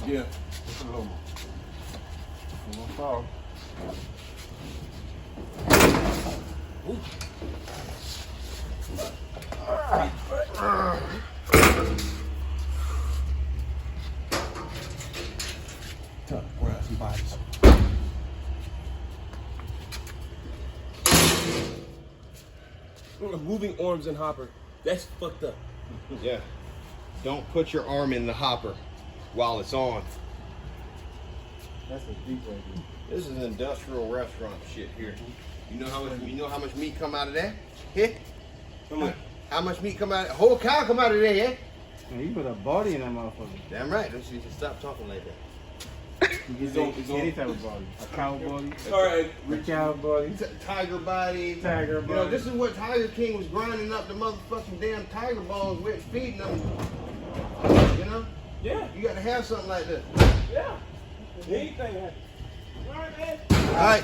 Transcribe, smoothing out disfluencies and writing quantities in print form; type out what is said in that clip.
Yeah. Just a little more. No problem. Grab some bodies. Moving arms in hopper. That's fucked up. Yeah. Don't put your arm in the hopper while it's on. That's a deep way, dude. This is industrial restaurant shit here. You know how much meat come out of that? Yeah? How much meat come out of whole cow come out of there, yeah? Man, you put a body in that motherfucker. Damn right. Don't you just stop talking like that. You can say any type of body. A cow body. Alright. A cow body. Tiger body. Tiger body. You know, this is what Tiger King was grinding up the motherfucking damn tiger bones with, feeding them. You know? Yeah. You gotta have something like that. Yeah. Anything. Alright, man. All right,